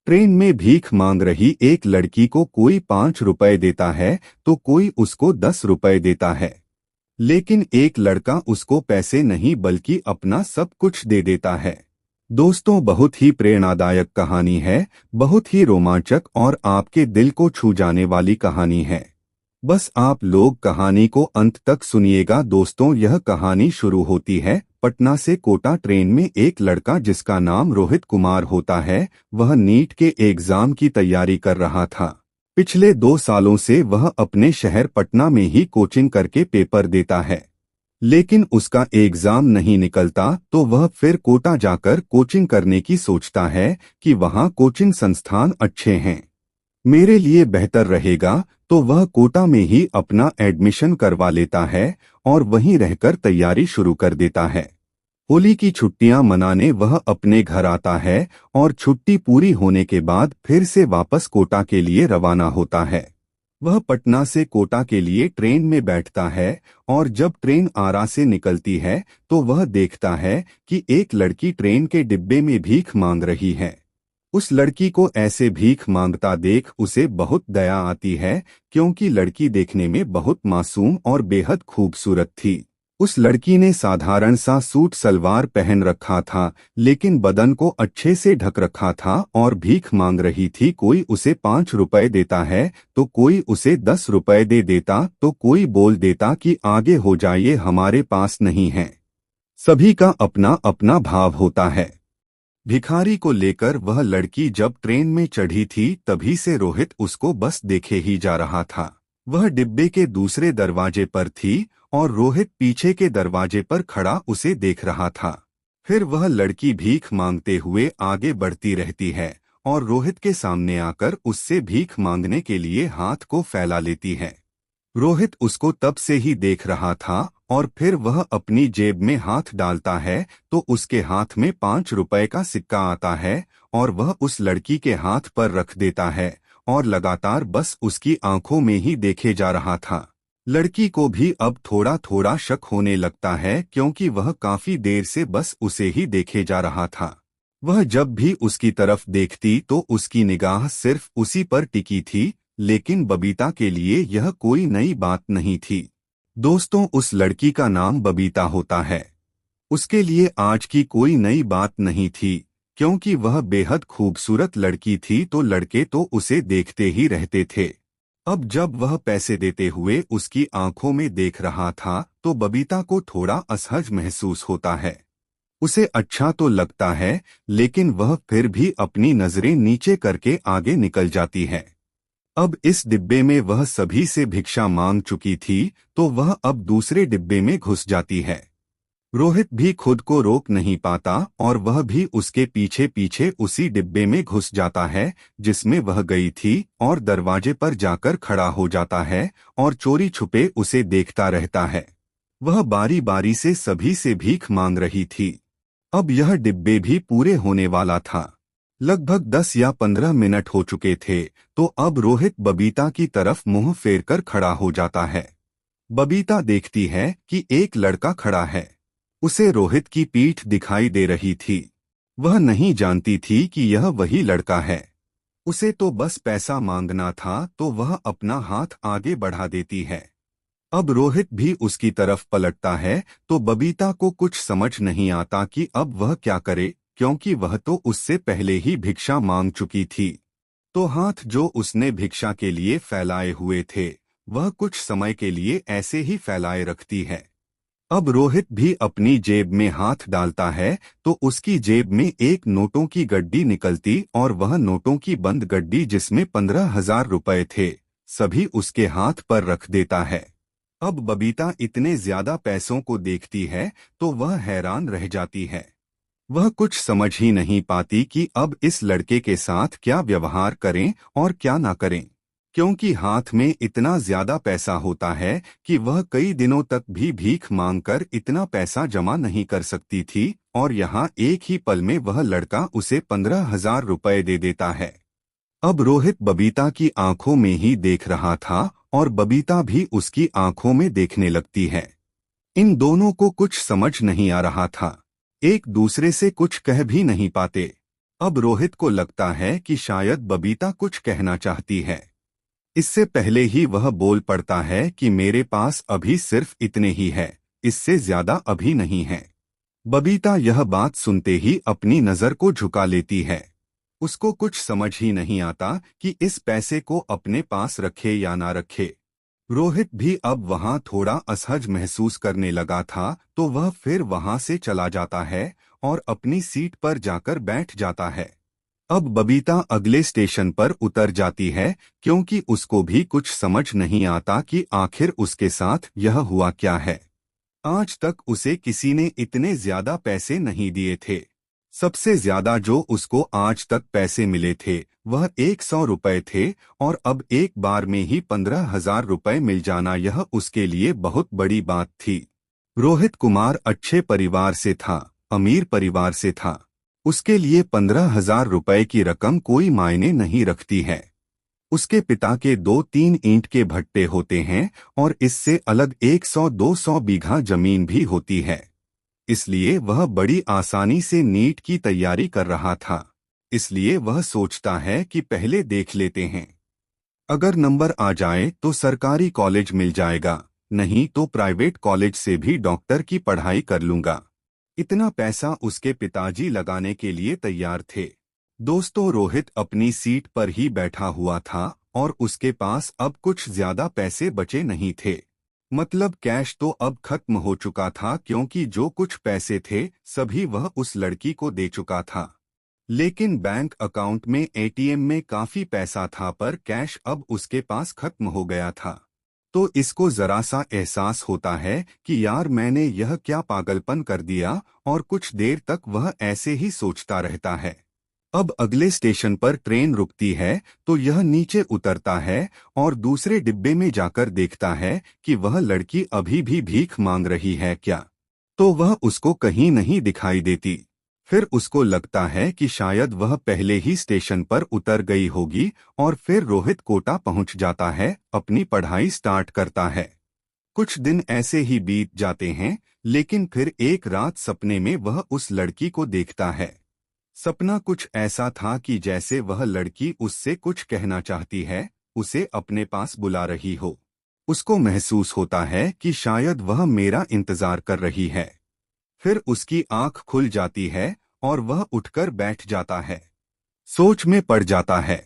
Train में भीख मांग रही एक लड़की को कोई 5 रुपए देता है तो कोई उसको 10 रुपए देता है, लेकिन एक लड़का उसको पैसे नहीं बल्कि अपना सब कुछ दे देता है। दोस्तों, बहुत ही प्रेरणादायक कहानी है, बहुत ही रोमांचक और आपके दिल को छू जाने वाली कहानी है। बस आप लोग कहानी को अंत तक सुनिएगा। दोस्तों, यह कहानी शुरू होती है पटना से कोटा ट्रेन में। एक लड़का जिसका नाम रोहित कुमार होता है, वह नीट के एग्जाम की तैयारी कर रहा था। पिछले 2 सालों से वह अपने शहर पटना में ही कोचिंग करके पेपर देता है, लेकिन उसका एग्जाम नहीं निकलता तो वह फिर कोटा जाकर कोचिंग करने की सोचता है कि वहाँ कोचिंग संस्थान अच्छे हैं, मेरे लिए बेहतर रहेगा। तो वह कोटा में ही अपना एडमिशन करवा लेता है और वहीं रहकर तैयारी शुरू कर देता है। होली की छुट्टियां मनाने वह अपने घर आता है और छुट्टी पूरी होने के बाद फिर से वापस कोटा के लिए रवाना होता है। वह पटना से कोटा के लिए ट्रेन में बैठता है और जब ट्रेन आरा से निकलती है तो वह देखता है कि एक लड़की ट्रेन के डिब्बे में भीख मांग रही है। उस लड़की को ऐसे भीख मांगता देख उसे बहुत दया आती है, क्योंकि लड़की देखने में बहुत मासूम और बेहद खूबसूरत थी। उस लड़की ने साधारण सा सूट सलवार पहन रखा था, लेकिन बदन को अच्छे से ढक रखा था और भीख मांग रही थी। कोई उसे 5 रुपए देता है तो कोई उसे 10 रुपए दे देता तो कोई बोल देता कि आगे हो जाइए, हमारे पास नहीं है। सभी का अपना अपना भाव होता है। भिखारी को लेकर वह लड़की जब ट्रेन में चढ़ी थी तभी से रोहित उसको बस देखे ही जा रहा था। वह डिब्बे के दूसरे दरवाजे पर थी और रोहित पीछे के दरवाजे पर खड़ा उसे देख रहा था। फिर वह लड़की भीख मांगते हुए आगे बढ़ती रहती है और रोहित के सामने आकर उससे भीख मांगने के लिए हाथ को फैला लेती है। रोहित उसको तब से ही देख रहा था और फिर वह अपनी जेब में हाथ डालता है तो उसके हाथ में 5 रुपए का सिक्का आता है और वह उस लड़की के हाथ पर रख देता है और लगातार बस उसकी आंखों में ही देखे जा रहा था। लड़की को भी अब थोड़ा थोड़ा शक होने लगता है, क्योंकि वह काफी देर से बस उसे ही देखे जा रहा था। वह जब भी उसकी तरफ देखती तो उसकी निगाह सिर्फ उसी पर टिकी थी, लेकिन बबीता के लिए यह कोई नई बात नहीं थी। दोस्तों, उस लड़की का नाम बबीता होता है। उसके लिए आज की कोई नई बात नहीं थी, क्योंकि वह बेहद खूबसूरत लड़की थी तो लड़के तो उसे देखते ही रहते थे। अब जब वह पैसे देते हुए उसकी आंखों में देख रहा था तो बबीता को थोड़ा असहज महसूस होता है। उसे अच्छा तो लगता है, लेकिन वह फिर भी अपनी नजरें नीचे करके आगे निकल जाती है। अब इस डिब्बे में वह सभी से भिक्षा मांग चुकी थी तो वह अब दूसरे डिब्बे में घुस जाती है। रोहित भी खुद को रोक नहीं पाता और वह भी उसके पीछे पीछे उसी डिब्बे में घुस जाता है जिसमें वह गई थी और दरवाजे पर जाकर खड़ा हो जाता है और चोरी छुपे उसे देखता रहता है। वह बारी बारी से सभी से भीख मांग रही थी। अब यह डिब्बे भी पूरे होने वाला था। लगभग 10 या 15 मिनट हो चुके थे तो अब रोहित बबीता की तरफ मुंह फेरकर खड़ा हो जाता है। बबीता देखती है कि एक लड़का खड़ा है। उसे रोहित की पीठ दिखाई दे रही थी। वह नहीं जानती थी कि यह वही लड़का है। उसे तो बस पैसा मांगना था तो वह अपना हाथ आगे बढ़ा देती है। अब रोहित भी उसकी तरफ पलटता है तो बबीता को कुछ समझ नहीं आता कि अब वह क्या करे, क्योंकि वह तो उससे पहले ही भिक्षा मांग चुकी थी। तो हाथ जो उसने भिक्षा के लिए फैलाए हुए थे वह कुछ समय के लिए ऐसे ही फैलाए रखती है। अब रोहित भी अपनी जेब में हाथ डालता है तो उसकी जेब में एक नोटों की गड्डी निकलती और वह नोटों की बंद गड्डी जिसमें 15,000 रुपए थे सभी उसके हाथ पर रख देता है। अब बबीता इतने ज्यादा पैसों को देखती है तो वह हैरान रह जाती है। वह कुछ समझ ही नहीं पाती कि अब इस लड़के के साथ क्या व्यवहार करें और क्या ना करें, क्योंकि हाथ में इतना ज्यादा पैसा होता है कि वह कई दिनों तक भी भीख मांगकर इतना पैसा जमा नहीं कर सकती थी और यहाँ एक ही पल में वह लड़का उसे 15,000 रुपए दे देता है। अब रोहित बबीता की आंखों में ही देख रहा था और बबीता भी उसकी आंखों में देखने लगती है। इन दोनों को कुछ समझ नहीं आ रहा था, एक दूसरे से कुछ कह भी नहीं पाते। अब रोहित को लगता है कि शायद बबीता कुछ कहना चाहती है। इससे पहले ही वह बोल पड़ता है कि मेरे पास अभी सिर्फ इतने ही है, इससे ज्यादा अभी नहीं है। बबीता यह बात सुनते ही अपनी नजर को झुका लेती है। उसको कुछ समझ ही नहीं आता कि इस पैसे को अपने पास रखे या ना रखे। रोहित भी अब वहां थोड़ा असहज महसूस करने लगा था, तो वह फिर वहां से चला जाता है और अपनी सीट पर जाकर बैठ जाता है। अब बबीता अगले स्टेशन पर उतर जाती है, क्योंकि उसको भी कुछ समझ नहीं आता कि आखिर उसके साथ यह हुआ क्या है। आज तक उसे किसी ने इतने ज्यादा पैसे नहीं दिए थे। सबसे ज्यादा जो उसको आज तक पैसे मिले थे वह 100 रुपए थे, और अब एक बार में ही 15,000 रुपए मिल जाना यह उसके लिए बहुत बड़ी बात थी। रोहित कुमार अच्छे परिवार से था, अमीर परिवार से था। उसके लिए 15,000 रुपए की रकम कोई मायने नहीं रखती है। उसके पिता के 2-3 ईंट के भट्टे होते हैं और इससे अलग 100-200 बीघा जमीन भी होती है। इसलिए वह बड़ी आसानी से नीट की तैयारी कर रहा था। इसलिए वह सोचता है कि पहले देख लेते हैं। अगर नंबर आ जाए तो सरकारी कॉलेज मिल जाएगा, नहीं तो प्राइवेट कॉलेज से भी डॉक्टर की पढ़ाई कर लूंगा। इतना पैसा उसके पिताजी लगाने के लिए तैयार थे। दोस्तों, रोहित अपनी सीट पर ही बैठा हुआ था और उसके पास अब कुछ ज्यादा पैसे बचे नहीं थे। मतलब कैश तो अब खत्म हो चुका था, क्योंकि जो कुछ पैसे थे सभी वह उस लड़की को दे चुका था। लेकिन बैंक अकाउंट में एटीएम में काफी पैसा था, पर कैश अब उसके पास खत्म हो गया था। तो इसको जरा सा एहसास होता है कि यार मैंने यह क्या पागलपन कर दिया, और कुछ देर तक वह ऐसे ही सोचता रहता है। अब अगले स्टेशन पर ट्रेन रुकती है, तो यह नीचे उतरता है और दूसरे डिब्बे में जाकर देखता है कि वह लड़की अभी भी भीख मांग रही है क्या। तो वह उसको कहीं नहीं दिखाई देती। फिर उसको लगता है कि शायद वह पहले ही स्टेशन पर उतर गई होगी, और फिर रोहित कोटा पहुंच जाता है, अपनी पढ़ाई स्टार्ट करता है। कुछ दिन ऐसे ही बीत जाते हैं, लेकिन फिर एक रात सपने में वह उस लड़की को देखता है। सपना कुछ ऐसा था कि जैसे वह लड़की उससे कुछ कहना चाहती है, उसे अपने पास बुला रही हो। उसको महसूस होता है कि शायद वह मेरा इंतजार कर रही है। फिर उसकी आंख खुल जाती है और वह उठकर बैठ जाता है। सोच में पड़ जाता है।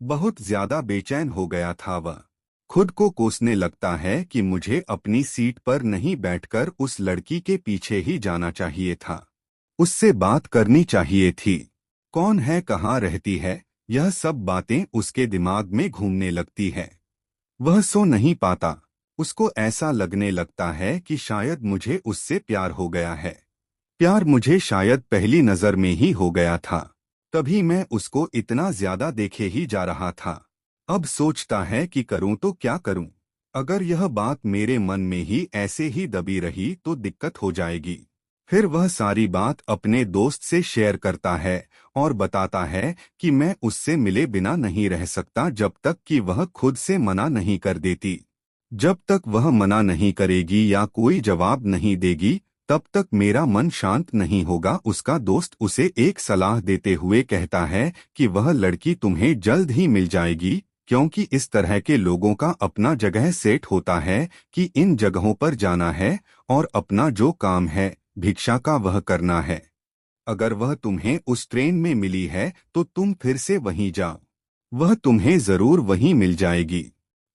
बहुत ज्यादा बेचैन हो गया था वह। खुद को कोसने लगता है कि मुझे अपनी सीट पर नहीं बैठकर उस लड़की के पीछे ही जाना चाहिए था। उससे बात करनी चाहिए थी। कौन है, कहाँ रहती है, यह सब बातें उसके दिमाग में घूमने लगती है। वह सो नहीं पाता। उसको ऐसा लगने लगता है कि शायद मुझे उससे प्यार हो गया है। प्यार मुझे शायद पहली नजर में ही हो गया था, तभी मैं उसको इतना ज्यादा देखे ही जा रहा था। अब सोचता है कि करूं तो क्या करूं। अगर यह बात मेरे मन में ही ऐसे ही दबी रही तो दिक्कत हो जाएगी। फिर वह सारी बात अपने दोस्त से शेयर करता है और बताता है कि मैं उससे मिले बिना नहीं रह सकता जब तक कि वह खुद से मना नहीं कर देती। जब तक वह मना नहीं करेगी या कोई जवाब नहीं देगी, तब तक मेरा मन शांत नहीं होगा। उसका दोस्त उसे एक सलाह देते हुए कहता है कि वह लड़की तुम्हें जल्द ही मिल जाएगी, क्योंकि इस तरह के लोगों का अपना जगह सेट होता है कि इन जगहों पर जाना है और अपना जो काम है भिक्षा का वह करना है। अगर वह तुम्हें उस ट्रेन में मिली है तो तुम फिर से वहीं जाओ, वह तुम्हें जरूर वहीं मिल जाएगी।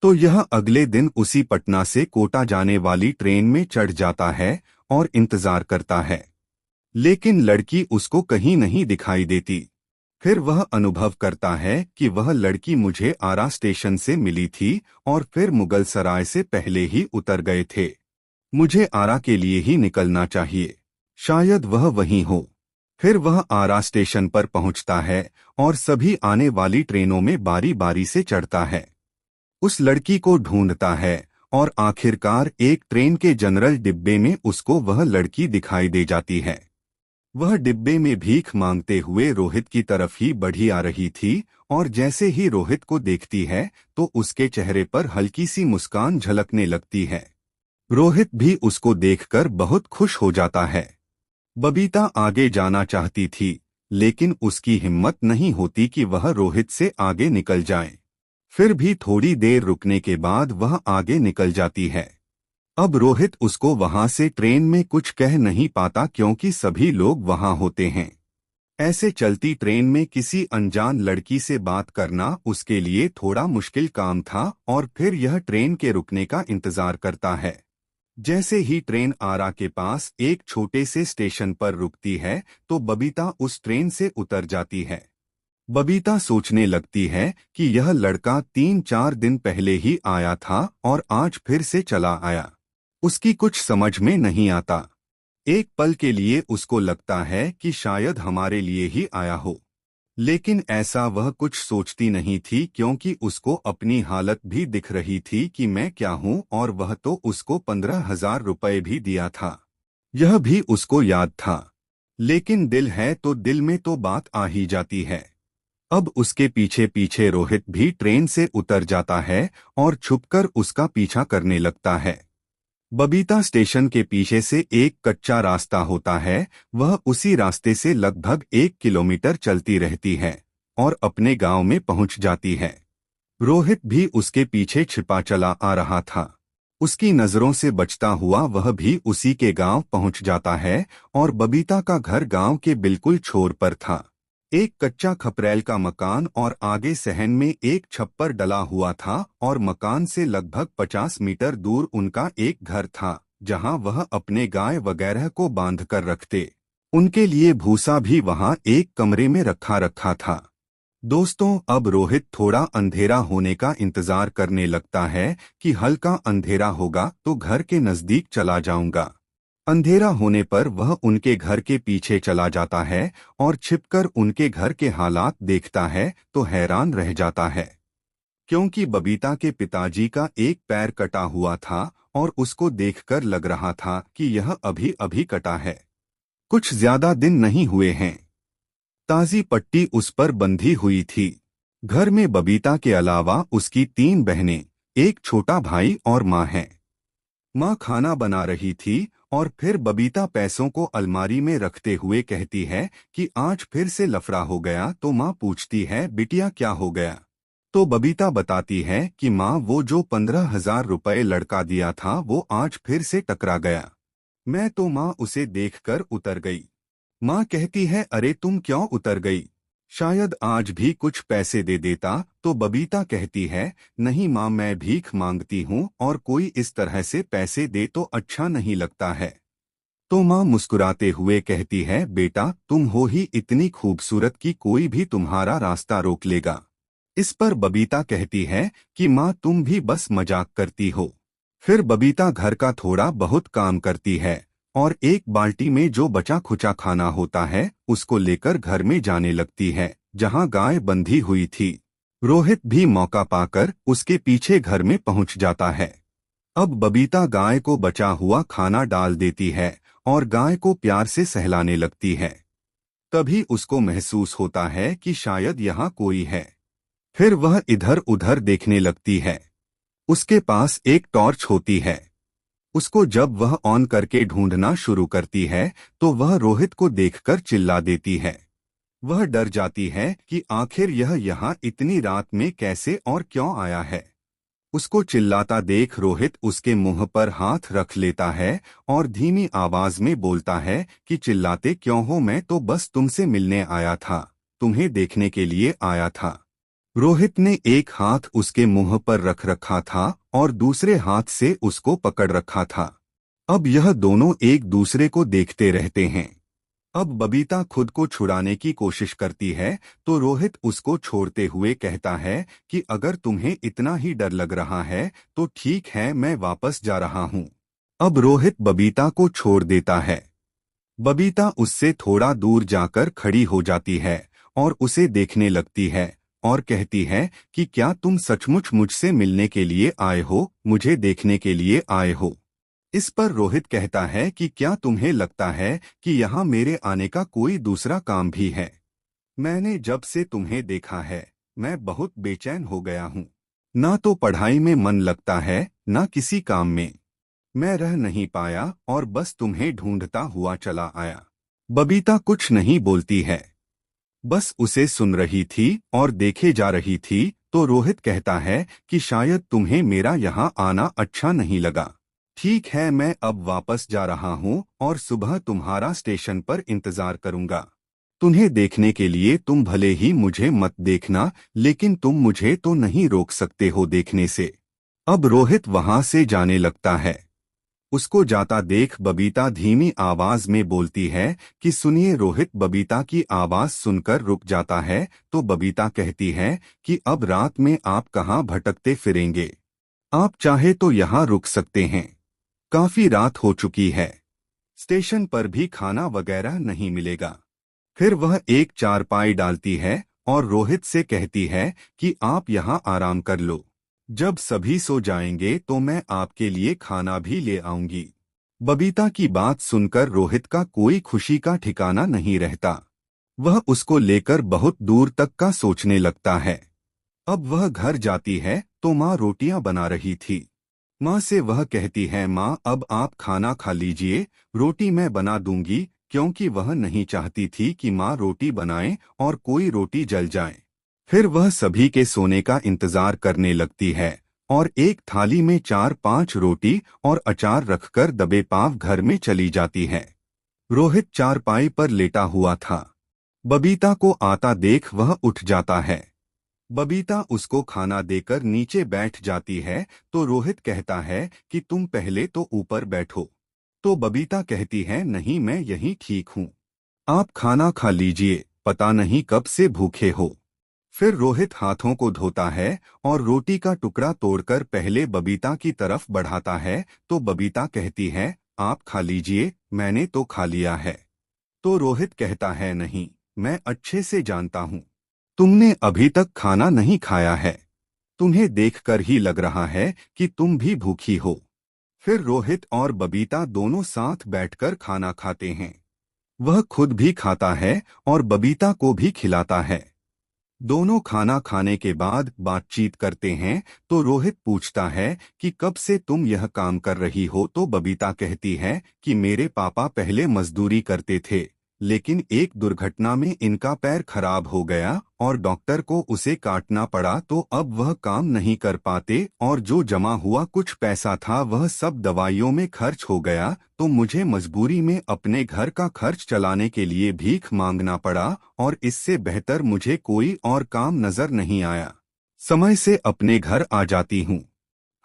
तो यह अगले दिन उसी पटना से कोटा जाने वाली ट्रेन में चढ़ जाता है और इंतजार करता है, लेकिन लड़की उसको कहीं नहीं दिखाई देती। फिर वह अनुभव करता है कि वह लड़की मुझे आरा स्टेशन से मिली थी और फिर मुगल सराय से पहले ही उतर गए थे। मुझे आरा के लिए ही निकलना चाहिए, शायद वह वहीं हो। फिर वह आरा स्टेशन पर पहुंचता है और सभी आने वाली ट्रेनों में बारी बारी से चढ़ता है। उस लड़की को ढूंढता है और आखिरकार एक ट्रेन के जनरल डिब्बे में उसको वह लड़की दिखाई दे जाती है। वह डिब्बे में भीख मांगते हुए रोहित की तरफ ही बढ़ी आ रही थी, और जैसे ही रोहित को देखती है तो उसके चेहरे पर हल्की सी मुस्कान झलकने लगती है। रोहित भी उसको देखकर बहुत खुश हो जाता है। बबीता आगे जाना चाहती थी, लेकिन उसकी हिम्मत नहीं होती कि वह रोहित से आगे निकल जाए। फिर भी थोड़ी देर रुकने के बाद वह आगे निकल जाती है। अब रोहित उसको वहां से ट्रेन में कुछ कह नहीं पाता क्योंकि सभी लोग वहां होते हैं। ऐसे चलती ट्रेन में किसी अनजान लड़की से बात करना उसके लिए थोड़ा मुश्किल काम था और फिर यह ट्रेन के रुकने का इंतजार करता है। जैसे ही ट्रेन आरा के पास एक छोटे से स्टेशन पर रुकती है तो बबीता उस ट्रेन से उतर जाती है। बबीता सोचने लगती है कि यह लड़का 3-4 दिन पहले ही आया था और आज फिर से चला आया। उसकी कुछ समझ में नहीं आता। एक पल के लिए उसको लगता है कि शायद हमारे लिए ही आया हो, लेकिन ऐसा वह कुछ सोचती नहीं थी क्योंकि उसको अपनी हालत भी दिख रही थी कि मैं क्या हूँ, और वह तो उसको 15,000 रुपये भी दिया था। यह भी उसको याद था। लेकिन दिल है तो दिल में तो बात आ ही जाती है। अब उसके पीछे पीछे रोहित भी ट्रेन से उतर जाता है और छुपकर उसका पीछा करने लगता है। बबीता स्टेशन के पीछे से एक कच्चा रास्ता होता है, वह उसी रास्ते से लगभग 1 किलोमीटर चलती रहती है और अपने गांव में पहुंच जाती है। रोहित भी उसके पीछे छिपा चला आ रहा था। उसकी नजरों से बचता हुआ वह भी उसी के गांव पहुंच जाता है और बबीता का घर गांव के बिल्कुल छोर पर था। एक कच्चा खपरैल का मकान और आगे सहन में एक छप्पर डला हुआ था और मकान से लगभग 50 मीटर दूर उनका एक घर था जहां वह अपने गाय वगैरह को बांध कर रखते। उनके लिए भूसा भी वहां एक कमरे में रखा रखा था। दोस्तों, अब रोहित थोड़ा अंधेरा होने का इंतजार करने लगता है कि हल्का अंधेरा होगा तो घर के नजदीक चला जाऊंगा। अंधेरा होने पर वह उनके घर के पीछे चला जाता है और छिपकर उनके घर के हालात देखता है तो हैरान रह जाता है, क्योंकि बबीता के पिताजी का एक पैर कटा हुआ था और उसको देखकर लग रहा था कि यह अभी अभी कटा है। कुछ ज्यादा दिन नहीं हुए हैं। ताजी पट्टी उस पर बंधी हुई थी। घर में बबीता के अलावा उसकी 3 बहनें, एक छोटा भाई और माँ है। माँ खाना बना रही थी और फिर बबीता पैसों को अलमारी में रखते हुए कहती है कि आज फिर से लफड़ा हो गया। तो माँ पूछती है, बिटिया क्या हो गया? तो बबीता बताती है कि माँ, वो जो 15,000 रुपये लड़का दिया था वो आज फिर से टकरा गया। मैं तो माँ उसे देखकर उतर गई। माँ कहती है, अरे तुम क्यों उतर गई? शायद आज भी कुछ पैसे दे देता। तो बबीता कहती है, नहीं माँ, मैं भीख मांगती हूँ और कोई इस तरह से पैसे दे तो अच्छा नहीं लगता है। तो माँ मुस्कुराते हुए कहती है, बेटा तुम हो ही इतनी खूबसूरत कि कोई भी तुम्हारा रास्ता रोक लेगा। इस पर बबीता कहती है कि माँ तुम भी बस मजाक करती हो। फिर बबीता घर का थोड़ा बहुत काम करती है और एक बाल्टी में जो बचा खुचा खाना होता है उसको लेकर घर में जाने लगती है जहां गाय बंधी हुई थी। रोहित भी मौका पाकर उसके पीछे घर में पहुंच जाता है। अब बबीता गाय को बचा हुआ खाना डाल देती है और गाय को प्यार से सहलाने लगती है। तभी उसको महसूस होता है कि शायद यहाँ कोई है। फिर वह इधर उधर देखने लगती है। उसके पास एक टॉर्च होती है। उसको जब वह ऑन करके ढूंढना शुरू करती है तो वह रोहित को देखकर चिल्ला देती है। वह डर जाती है कि आखिर यह यहाँ इतनी रात में कैसे और क्यों आया है। उसको चिल्लाता देख रोहित उसके मुंह पर हाथ रख लेता है और धीमी आवाज में बोलता है कि चिल्लाते क्यों हो, मैं तो बस तुमसे मिलने आया था, तुम्हें देखने के लिए आया था। रोहित ने एक हाथ उसके मुंह पर रख रखा था और दूसरे हाथ से उसको पकड़ रखा था। अब यह दोनों एक दूसरे को देखते रहते हैं। अब बबीता खुद को छुड़ाने की कोशिश करती है तो रोहित उसको छोड़ते हुए कहता है कि अगर तुम्हें इतना ही डर लग रहा है तो ठीक है, मैं वापस जा रहा हूँ। अब रोहित बबीता को छोड़ देता है। बबीता उससे थोड़ा दूर जाकर खड़ी हो जाती है और उसे देखने लगती है और कहती है कि क्या तुम सचमुच मुझसे मिलने के लिए आए हो, मुझे देखने के लिए आए हो? इस पर रोहित कहता है कि क्या तुम्हें लगता है कि यहाँ मेरे आने का कोई दूसरा काम भी है? मैंने जब से तुम्हें देखा है मैं बहुत बेचैन हो गया हूँ। ना तो पढ़ाई में मन लगता है ना किसी काम में। मैं रह नहीं पाया और बस तुम्हें ढूंढता हुआ चला आया। बबीता कुछ नहीं बोलती है। बस उसे सुन रही थी और देखे जा रही थी। तो रोहित कहता है कि शायद तुम्हें मेरा यहाँ आना अच्छा नहीं लगा। ठीक है, मैं अब वापस जा रहा हूँ और सुबह तुम्हारा स्टेशन पर इंतजार करूंगा। तुम्हें देखने के लिए तुम भले ही मुझे मत देखना, लेकिन तुम मुझे तो नहीं रोक सकते हो देखने से। अब रोहित वहां से जाने लगता है। उसको जाता देख बबीता धीमी आवाज में बोलती है कि सुनिए। रोहित बबीता की आवाज सुनकर रुक जाता है। तो बबीता कहती है कि अब रात में आप कहाँ भटकते फिरेंगे? आप चाहे तो यहाँ रुक सकते हैं। काफी रात हो चुकी है। स्टेशन पर भी खाना वगैरह नहीं मिलेगा। फिर वह एक चारपाई डालती है और रोहित से कहती है कि आप यहाँ आराम कर लो। जब सभी सो जाएंगे तो मैं आपके लिए खाना भी ले आऊंगी। बबीता की बात सुनकर रोहित का कोई खुशी का ठिकाना नहीं रहता। वह उसको लेकर बहुत दूर तक का सोचने लगता है। अब वह घर जाती है तो माँ रोटियां बना रही थी। माँ से वह कहती है, माँ अब आप खाना खा लीजिए, रोटी मैं बना दूंगी, क्योंकि वह नहीं चाहती थी कि माँ रोटी बनाए और कोई रोटी जल जाए। फिर वह सभी के सोने का इंतजार करने लगती है और एक थाली में 4-5 रोटी और अचार रखकर दबे पांव घर में चली जाती है। रोहित चारपाई पर लेटा हुआ था। बबीता को आता देख वह उठ जाता है। बबीता उसको खाना देकर नीचे बैठ जाती है। तो रोहित कहता है कि तुम पहले तो ऊपर बैठो। तो बबीता कहती है, नहीं, मैं यहीं ठीक हूँ। आप खाना खा लीजिए, पता नहीं कब से भूखे हो। फिर रोहित हाथों को धोता है और रोटी का टुकड़ा तोड़कर पहले बबीता की तरफ बढ़ाता है। तो बबीता कहती है, आप खा लीजिए, मैंने तो खा लिया है। तो रोहित कहता है, नहीं, मैं अच्छे से जानता हूँ। तुमने अभी तक खाना नहीं खाया है। तुम्हें देखकर ही लग रहा है कि तुम भी भूखी हो। फिर रोहित और बबीता दोनों साथ बैठकर खाना खाते हैं। वह खुद भी खाता है और बबीता को भी खिलाता है। दोनों खाना खाने के बाद बातचीत करते हैं। तो रोहित पूछता है कि कब से तुम यह काम कर रही हो? तो बबीता कहती है कि मेरे पापा पहले मजदूरी करते थे, लेकिन एक दुर्घटना में इनका पैर खराब हो गया और डॉक्टर को उसे काटना पड़ा, तो अब वह काम नहीं कर पाते और जो जमा हुआ कुछ पैसा था वह सब दवाइयों में खर्च हो गया। तो मुझे मजबूरी में अपने घर का खर्च चलाने के लिए भीख मांगना पड़ा और इससे बेहतर मुझे कोई और काम नजर नहीं आया। समय से अपने घर आ जाती हूँ।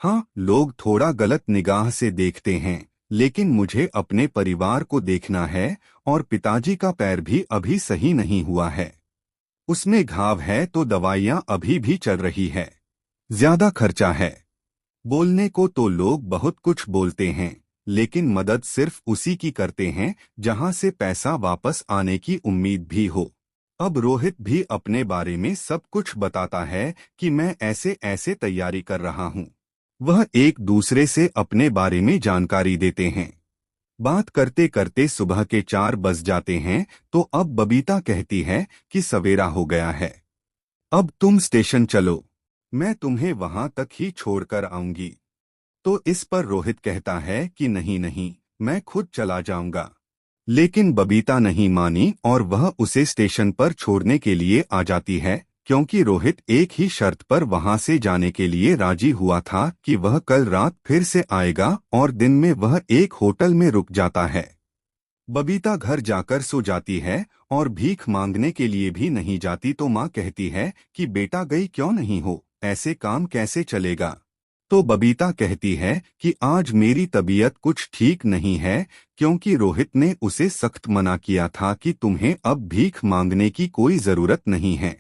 हाँ, लोग थोड़ा गलत निगाह से देखते हैं, लेकिन मुझे अपने परिवार को देखना है और पिताजी का पैर भी अभी सही नहीं हुआ है। उसमें घाव है तो दवाइयाँ अभी भी चल रही है। ज्यादा खर्चा है। बोलने को तो लोग बहुत कुछ बोलते हैं, लेकिन मदद सिर्फ उसी की करते हैं जहां से पैसा वापस आने की उम्मीद भी हो। अब रोहित भी अपने बारे में सब कुछ बताता है कि मैं ऐसे ऐसे तैयारी कर रहा हूँ। वह एक दूसरे से अपने बारे में जानकारी देते हैं। बात करते करते सुबह के 4 बज जाते हैं। तो अब बबीता कहती है कि सवेरा हो गया है, अब तुम स्टेशन चलो, मैं तुम्हें वहां तक ही छोड़कर आऊंगी। तो इस पर रोहित कहता है कि नहीं नहीं, मैं खुद चला जाऊंगा। लेकिन बबीता नहीं मानी और वह उसे स्टेशन पर छोड़ने के लिए आ जाती है, क्योंकि रोहित एक ही शर्त पर वहां से जाने के लिए राजी हुआ था कि वह कल रात फिर से आएगा और दिन में वह एक होटल में रुक जाता है। बबीता घर जाकर सो जाती है और भीख मांगने के लिए भी नहीं जाती। तो माँ कहती है कि बेटा गई क्यों नहीं हो, ऐसे काम कैसे चलेगा? तो बबीता कहती है कि आज मेरी तबीयत कुछ ठीक नहीं है, क्योंकि रोहित ने उसे सख्त मना किया था कि तुम्हें अब भीख मांगने की कोई जरूरत नहीं है।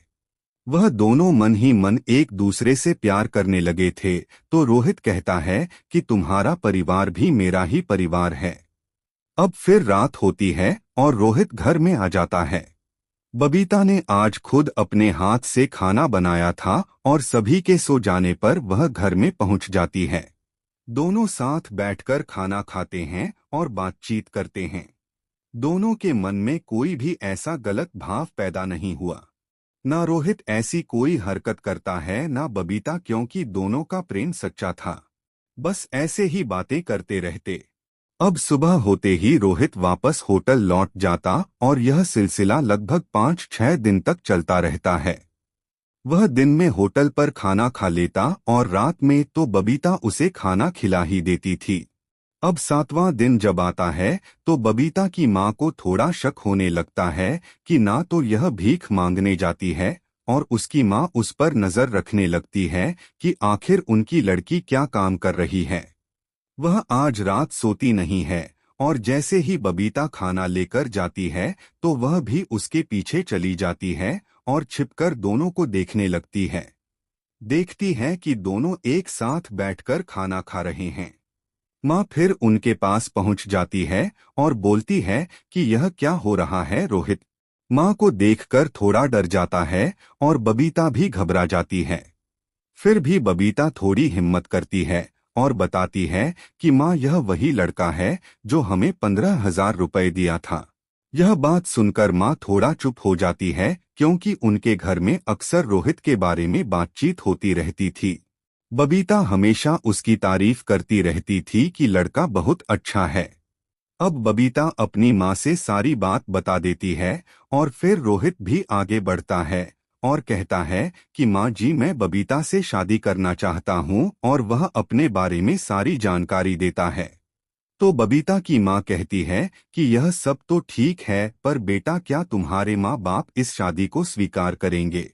वह दोनों मन ही मन एक दूसरे से प्यार करने लगे थे। तो रोहित कहता है कि तुम्हारा परिवार भी मेरा ही परिवार है। अब फिर रात होती है और रोहित घर में आ जाता है। बबीता ने आज खुद अपने हाथ से खाना बनाया था और सभी के सो जाने पर वह घर में पहुंच जाती है। दोनों साथ बैठकर खाना खाते हैं और बातचीत करते हैं। दोनों के मन में कोई भी ऐसा गलत भाव पैदा नहीं हुआ। ना रोहित ऐसी कोई हरकत करता है, ना बबीता, क्योंकि दोनों का प्रेम सच्चा था। बस ऐसे ही बातें करते रहते। अब सुबह होते ही रोहित वापस होटल लौट जाता और यह सिलसिला लगभग 5-6 दिन तक चलता रहता है। वह दिन में होटल पर खाना खा लेता और रात में तो बबीता उसे खाना खिला ही देती थी। अब 7वां दिन जब आता है तो बबीता की माँ को थोड़ा शक होने लगता है कि ना तो यह भीख मांगने जाती है और उसकी माँ उस पर नजर रखने लगती है कि आखिर उनकी लड़की क्या काम कर रही है। वह आज रात सोती नहीं है और जैसे ही बबीता खाना लेकर जाती है तो वह भी उसके पीछे चली जाती है और छिपकर दोनों को देखने लगती है। देखती है कि दोनों एक साथ बैठकर खाना खा रहे हैं। माँ फिर उनके पास पहुंच जाती है और बोलती है कि यह क्या हो रहा है रोहित। माँ को देखकर थोड़ा डर जाता है और बबीता भी घबरा जाती है। फिर भी बबीता थोड़ी हिम्मत करती है और बताती है कि माँ यह वही लड़का है जो हमें 15,000 रुपए दिया था। यह बात सुनकर माँ थोड़ा चुप हो जाती है क्योंकि उनके घर में अक्सर रोहित के बारे में बातचीत होती रहती थी। बबीता हमेशा उसकी तारीफ करती रहती थी कि लड़का बहुत अच्छा है। अब बबीता अपनी माँ से सारी बात बता देती है और फिर रोहित भी आगे बढ़ता है और कहता है कि माँ जी मैं बबीता से शादी करना चाहता हूँ और वह अपने बारे में सारी जानकारी देता है। तो बबीता की माँ कहती है कि यह सब तो ठीक है पर बेटा क्या तुम्हारे माँ बाप इस शादी को स्वीकार करेंगे।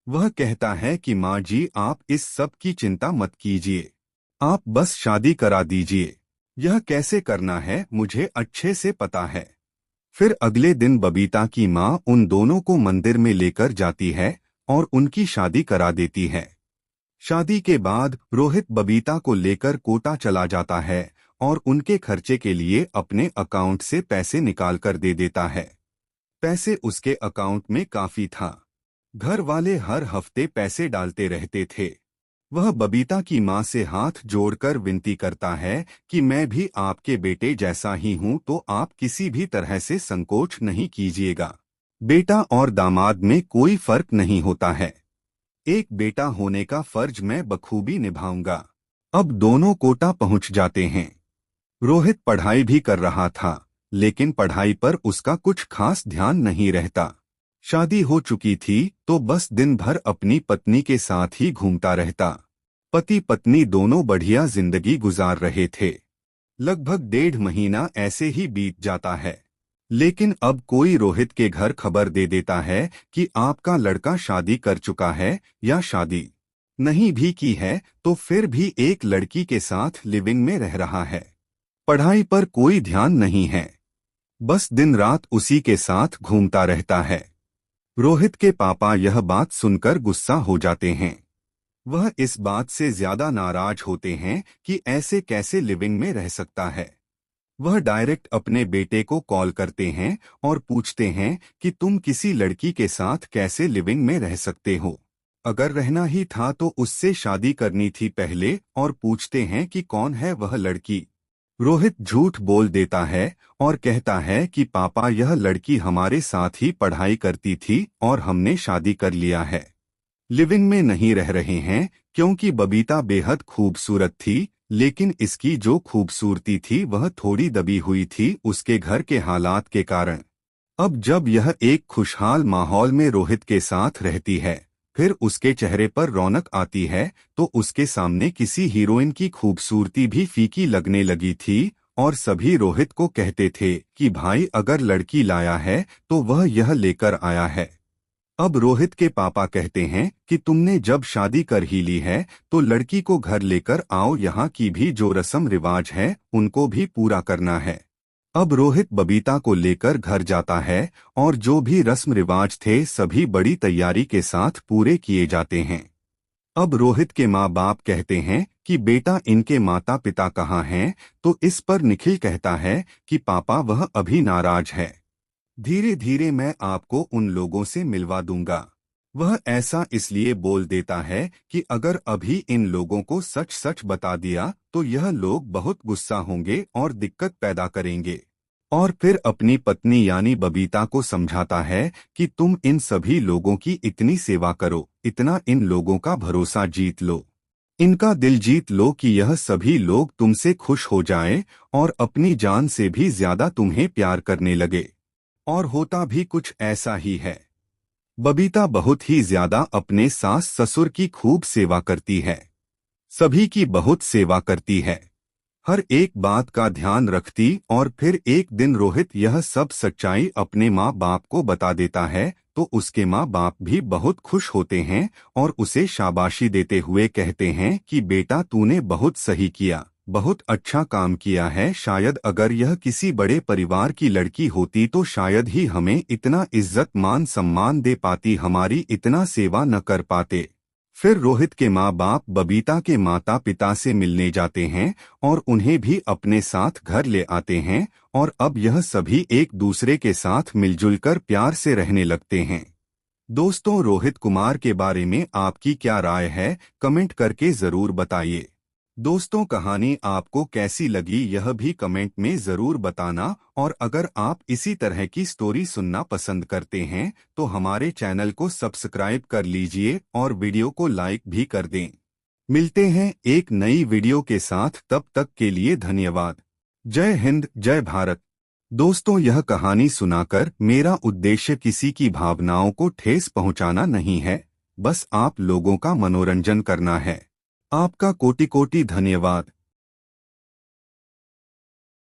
वह कहता है कि माँ जी आप इस सब की चिंता मत कीजिए, आप बस शादी करा दीजिए। यह कैसे करना है मुझे अच्छे से पता है। फिर अगले दिन बबीता की माँ उन दोनों को मंदिर में लेकर जाती है और उनकी शादी करा देती है। शादी के बाद रोहित बबीता को लेकर कोटा चला जाता है और उनके खर्चे के लिए अपने अकाउंट से पैसे निकाल कर दे देता है। पैसे उसके अकाउंट में काफी था। घर वाले हर हफ्ते पैसे डालते रहते थे। वह बबीता की माँ से हाथ जोड़कर विनती करता है कि मैं भी आपके बेटे जैसा ही हूँ तो आप किसी भी तरह से संकोच नहीं कीजिएगा। बेटा और दामाद में कोई फर्क नहीं होता है। एक बेटा होने का फर्ज मैं बखूबी निभाऊंगा। अब दोनों कोटा पहुंच जाते हैं। रोहित पढ़ाई भी कर रहा था लेकिन पढ़ाई पर उसका कुछ खास ध्यान नहीं रहता। शादी हो चुकी थी तो बस दिन भर अपनी पत्नी के साथ ही घूमता रहता। पति पत्नी दोनों बढ़िया जिंदगी गुजार रहे थे। लगभग 1.5 महीना ऐसे ही बीत जाता है। लेकिन अब कोई रोहित के घर खबर दे देता है कि आपका लड़का शादी कर चुका है या शादी नहीं भी की है तो फिर भी एक लड़की के साथ लिविंग में रह रहा है। पढ़ाई पर कोई ध्यान नहीं है, बस दिन रात उसी के साथ घूमता रहता है। रोहित के पापा यह बात सुनकर गुस्सा हो जाते हैं। वह इस बात से ज्यादा नाराज होते हैं कि ऐसे कैसे लिविंग में रह सकता है। वह डायरेक्ट अपने बेटे को कॉल करते हैं और पूछते हैं कि तुम किसी लड़की के साथ कैसे लिविंग में रह सकते हो। अगर रहना ही था तो उससे शादी करनी थी पहले। और पूछते हैं कि कौन है वह लड़की। रोहित झूठ बोल देता है और कहता है कि पापा यह लड़की हमारे साथ ही पढ़ाई करती थी और हमने शादी कर लिया है। लिविंग में नहीं रह रहे हैं क्योंकि बबीता बेहद खूबसूरत थी लेकिन इसकी जो खूबसूरती थी वह थोड़ी दबी हुई थी उसके घर के हालात के कारण। अब जब यह एक खुशहाल माहौल में रोहित के साथ रहती है फिर उसके चेहरे पर रौनक आती है तो उसके सामने किसी हीरोइन की खूबसूरती भी फीकी लगने लगी थी और सभी रोहित को कहते थे कि भाई अगर लड़की लाया है तो वह यह लेकर आया है। अब रोहित के पापा कहते हैं कि तुमने जब शादी कर ही ली है तो लड़की को घर लेकर आओ, यहाँ की भी जो रस्म रिवाज है उनको भी पूरा करना है। अब रोहित बबीता को लेकर घर जाता है और जो भी रस्म रिवाज थे सभी बड़ी तैयारी के साथ पूरे किए जाते हैं। अब रोहित के माँ बाप कहते हैं कि बेटा इनके माता पिता कहाँ हैं, तो इस पर निखिल कहता है कि पापा वह अभी नाराज है, धीरे धीरे मैं आपको उन लोगों से मिलवा दूंगा। वह ऐसा इसलिए बोल देता है कि अगर अभी इन लोगों को सच सच बता दिया तो यह लोग बहुत गुस्सा होंगे और दिक्कत पैदा करेंगे। और फिर अपनी पत्नी यानी बबीता को समझाता है कि तुम इन सभी लोगों की इतनी सेवा करो, इतना इन लोगों का भरोसा जीत लो। इनका दिल जीत लो कि यह सभी लोग तुमसे खुश हो जाएं और अपनी जान से भी ज्यादा तुम्हें प्यार करने लगे। और होता भी कुछ ऐसा ही है। बबीता बहुत ही ज्यादा अपने सास ससुर की खूब सेवा करती है। सभी की बहुत सेवा करती है। हर एक बात का ध्यान रखती और फिर एक दिन रोहित यह सब सच्चाई अपने माँ बाप को बता देता है तो उसके माँ बाप भी बहुत खुश होते हैं और उसे शाबाशी देते हुए कहते हैं कि बेटा तूने बहुत सही किया, बहुत अच्छा काम किया है। शायद अगर यह किसी बड़े परिवार की लड़की होती तो शायद ही हमें इतना इज्जत मान सम्मान दे पाती, हमारी इतना सेवा न कर पाते। फिर रोहित के माँ बाप बबीता के माता पिता से मिलने जाते हैं और उन्हें भी अपने साथ घर ले आते हैं और अब यह सभी एक दूसरे के साथ मिलजुल कर प्यार से रहने लगते हैं। दोस्तों, रोहित कुमार के बारे में आपकी क्या राय है, कमेंट करके जरूर बताइए। दोस्तों, कहानी आपको कैसी लगी यह भी कमेंट में जरूर बताना और अगर आप इसी तरह की स्टोरी सुनना पसंद करते हैं तो हमारे चैनल को सब्सक्राइब कर लीजिए और वीडियो को लाइक भी कर दें। मिलते हैं एक नई वीडियो के साथ, तब तक के लिए धन्यवाद। जय हिंद, जय भारत। दोस्तों, यह कहानी सुनाकर मेरा उद्देश्य किसी की भावनाओं को ठेस पहुंचाना नहीं है, बस आप लोगों का मनोरंजन करना है। आपका कोटि कोटि धन्यवाद।